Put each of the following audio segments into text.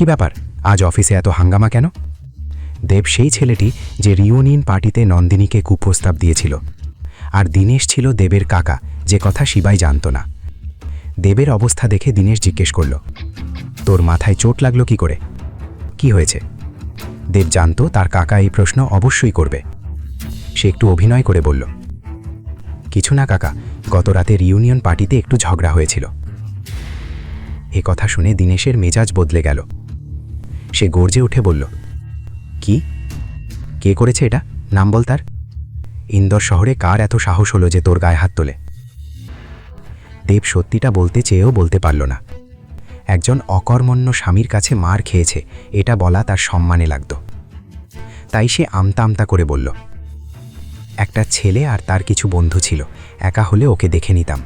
কি ব্যাপার, আজ অফিসে এত হাঙ্গামা কেন? দেব সেই ছেলেটি যে রিউনিয়ন পার্টিতে নন্দিনীকে কুপ্রস্তাব দিয়েছিল, আর দীনেশ ছিল দেবের কাকা, যে কথা শিবাই জানত না। দেবের অবস্থা দেখে দীনেশ জিজ্ঞেস করল, তোর মাথায় চোট লাগলো কি করে? কি হয়েছে? দেব জানত তার কাকা এই প্রশ্ন অবশ্যই করবে। সে একটু অভিনয় করে বলল, কিছু না কাকা, গত রাতে রিউনিয়ন পার্টিতে একটু ঝগড়া হয়েছিল। এ কথা শুনে দীনেশের মেজাজ বদলে গেল। সে গর্জে উঠে বলল, কি? কে করেছে এটা? নাম বল তার। ইন্দোর শহরে কার এত সাহস হলো যে তোর গায়ে হাত তোলে? দেব সত্যিটা বলতে চেয়েও বলতে পারল না। একজন অকর্মণ্য স্বামীর কাছে মার খেয়েছে, এটা বলা তার সম্মানে লাগত। তাই সে আমতা আমতা করে বলল, একটা ছেলে আর তার কিছু বন্ধু ছিল, একা হলে ওকে দেখে নিতাম।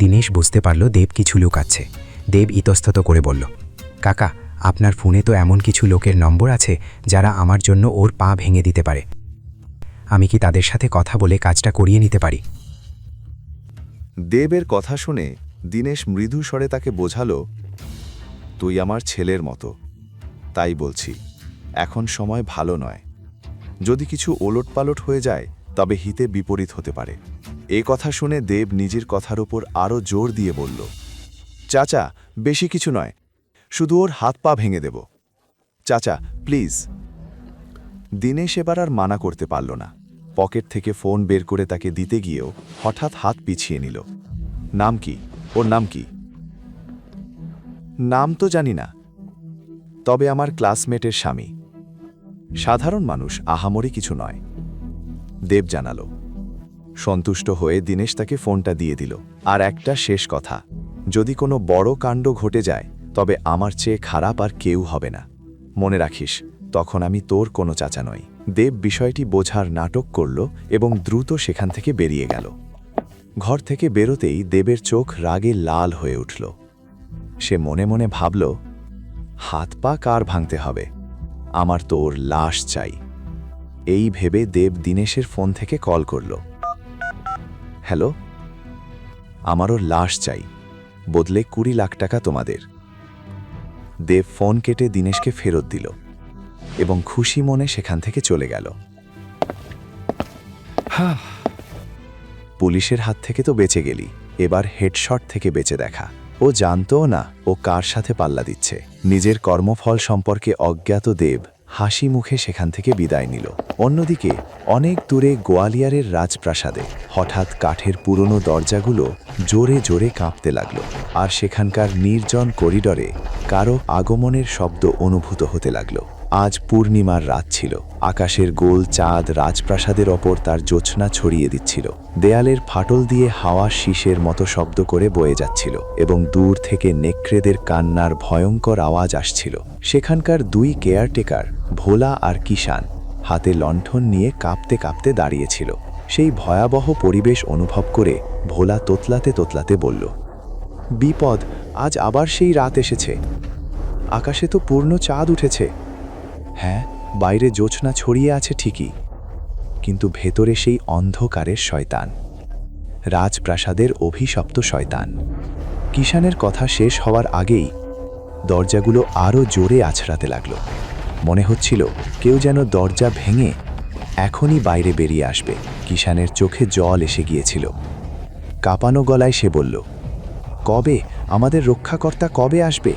দীনেশ বুঝতে পারল দেব কিছু লুকাচ্ছে। দেব ইতস্তত করে বলল, কাকা, আপনার ফোনে তো এমন কিছু লোকের নম্বর আছে যারা আমার জন্য ওর পা ভেঙে দিতে পারে। আমি কি তাদের সাথে কথা বলে কাজটা করিয়ে নিতে পারি? দেবের কথা শুনে দীনেশ মৃদু স্বরে তাকে বোঝালো, তুই আমার ছেলের মতো, তাই বলছি, এখন সময় ভালো নয়। যদি কিছু ওলটপালট হয়ে যায় তবে হিতে বিপরীত হতে পারে। এ কথা শুনে দেব নিজের কথার ওপর আরও জোর দিয়ে বলল, চাচা, বেশি কিছু নয়, শুধু ওর হাত পা ভেঙে দেব। চাচা, প্লিজ। দীনেশ এবার আর মানা করতে পারল না। পকেট থেকে ফোন বের করে তাকে দিতে গিয়েও হঠাৎ হাত পিছিয়ে নিল। নাম কি? ওর নাম কি? নাম তো জানি না, তবে আমার ক্লাসমেটের স্বামী। সাধারণ মানুষ, আহামরি কিছু নয়, দেব জানালো। সন্তুষ্ট হয়ে দীনেশ তাকে ফোনটা দিয়ে দিল। আর একটা শেষ কথা, যদি কোনো বড় কাণ্ড ঘটে যায় তবে আমার চেয়ে খারাপ আর কেউ হবে না। মনে রাখিস, তখন আমি তোর কোনো চাচা নই। দেব বিষয়টি বোঝার নাটক করল এবং দ্রুত সেখান থেকে বেরিয়ে গেল। ঘর থেকে বেরোতেই দেবের চোখ রাগে লাল হয়ে উঠল। সে মনে মনে ভাবল, হাত পা কার ভাঙতে হবে? আমার তো ওর লাশ চাই। এই ভেবে দেব দীনেশের ফোন থেকে কল করল। হ্যালো, আমার ওর লাশ চাই, বদলে 20 লাখ টাকা তোমাদের। দেব ফোন কেটে দীনেশকে ফেরত দিল এবং খুশি মনে সেখান থেকে চলে গেল। পুলিশের হাত থেকে তো বেঁচে গেলি, এবার হেডশট থেকে বেঁচে দেখা। ও জানতও না ও কার সাথে পাল্লা দিচ্ছে। নিজের কর্মফল সম্পর্কে অজ্ঞাত দেব হাসি মুখে সেখান থেকে বিদায় নিল। অন্যদিকে অনেক দূরে গোয়ালিয়রের রাজপ্রাসাদে হঠাৎ কাঠের পুরনো দরজাগুলো জোরে জোরে কাঁপতে লাগল, আর সেখানকার নির্জন করিডরে কারো আগমনের শব্দ অনুভূত হতে লাগল। আজ পূর্ণিমার রাত ছিল। আকাশের গোল চাঁদ রাজপ্রাসাদের ওপর তার জ্যোৎস্না ছড়িয়ে দিচ্ছিল। দেয়ালের ফাটল দিয়ে হাওয়া শীষের মতো শব্দ করে বয়ে যাচ্ছিল এবং দূর থেকে নেকড়েদের কান্নার ভয়ঙ্কর আওয়াজ আসছিল। সেখানকার 2 কেয়ারটেকার, ভোলা আর কিষান, হাতে লণ্ঠন নিয়ে কাঁপতে কাঁপতে দাঁড়িয়েছিল। সেই ভয়াবহ পরিবেশ অনুভব করে ভোলা তোতলাতে তোতলাতে বলল, বিপদ, আজ আবার সেই রাত এসেছে। আকাশে তো পূর্ণ চাঁদ উঠেছে। হ্যাঁ, বাইরে জ্যোৎস্না ছড়িয়ে আছে ঠিকই, কিন্তু ভেতরে সেই অন্ধকারের শয়তান, রাজপ্রাসাদের অভিশপ্ত শয়তান। কিষানের কথা শেষ হওয়ার আগেই দরজাগুলো আরও জোরে আছড়াতে লাগল। মনে হচ্ছিল কেউ যেন দরজা ভেঙে এখনই বাইরে বেরিয়ে আসবে। কিষানের চোখে জল এসে গিয়েছিল। কাঁপানো গলায় সে বলল, কবে? আমাদের রক্ষাকর্তা কবে আসবে?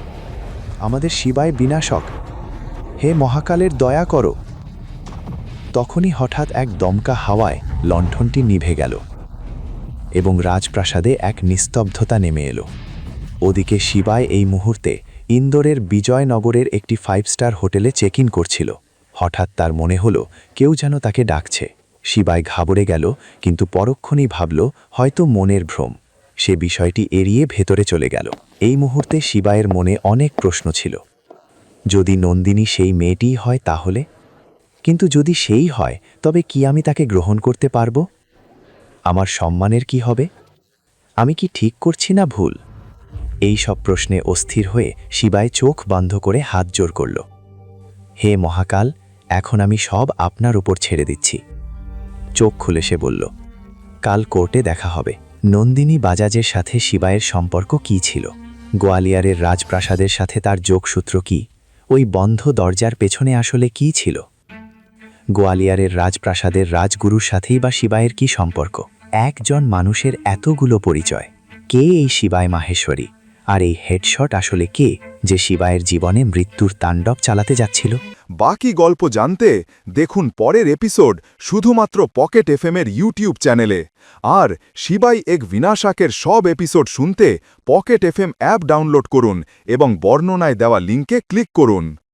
আমাদের শিবায় বিনাশক, হে মহাকালের দয়া করো। তখনই হঠাৎ এক দমকা হাওয়ায় লণ্ঠনটি নিভে গেল এবং রাজপ্রাসাদে এক নিস্তব্ধতা নেমে এলো। ওদিকে শিবায় এই মুহূর্তে ইন্দোরের বিজয়নগরের একটি 5 স্টার হোটেলে চেক ইন করছিল। হঠাৎ তার মনে হলো কেউ যেন তাকে ডাকছে। শিবায় ঘাবড়ে গেল, কিন্তু পরক্ষণেই ভাবল হয়তো মনের ভ্রম। সে বিষয়টি এড়িয়ে ভেতরে চলে গেল। এই মুহূর্তে শিবায়ের মনে অনেক প্রশ্ন ছিল। যদি নন্দিনী সেই মেয়েটিই হয় তাহলে? কিন্তু যদি সেই হয় তবে কি আমি তাকে গ্রহণ করতে পারব? আমার সম্মানের কি হবে? আমি কি ঠিক করছি না ভুল? এই সব প্রশ্নে অস্থির হয়ে শিবায় চোখ বন্ধ করে হাত জোড় করল। হে মহাকাল, এখন আমি সব আপনার উপর ছেড়ে দিচ্ছি। চোখ খুলে সে বলল, কাল কোর্টে দেখা হবে। নন্দিনী বাজাজের সাথে শিবায়ের সম্পর্ক কি ছিল? গোয়ালিয়রের রাজপ্রাসাদের সাথে তার যোগসূত্র কি? ওই বন্ধ দরজার পেছনে আসলে কি ছিল? গোয়ালিয়রের রাজপ্রাসাদের রাজগুরুর সাথেই বা শিবায়ের কি সম্পর্ক? একজন মানুষের এতগুলো পরিচয়। কে এই শিবায় মাহেশ্বরী? আর এই হেডশট আসলে কে, যে শিবায়ের জীবনে মৃত্যুর তাণ্ডব চালাতে যাচ্ছিল? বাকি গল্প জানতে দেখুন পরের এপিসোড শুধুমাত্র পকেট এফএম-এর ইউটিউব চ্যানেলে। আর শিবাই এক বিনাশাকের সব এপিসোড শুনতে পকেট এফএম অ্যাপ ডাউনলোড করুন এবং বর্ণনায় দেওয়া লিঙ্কে ক্লিক করুন।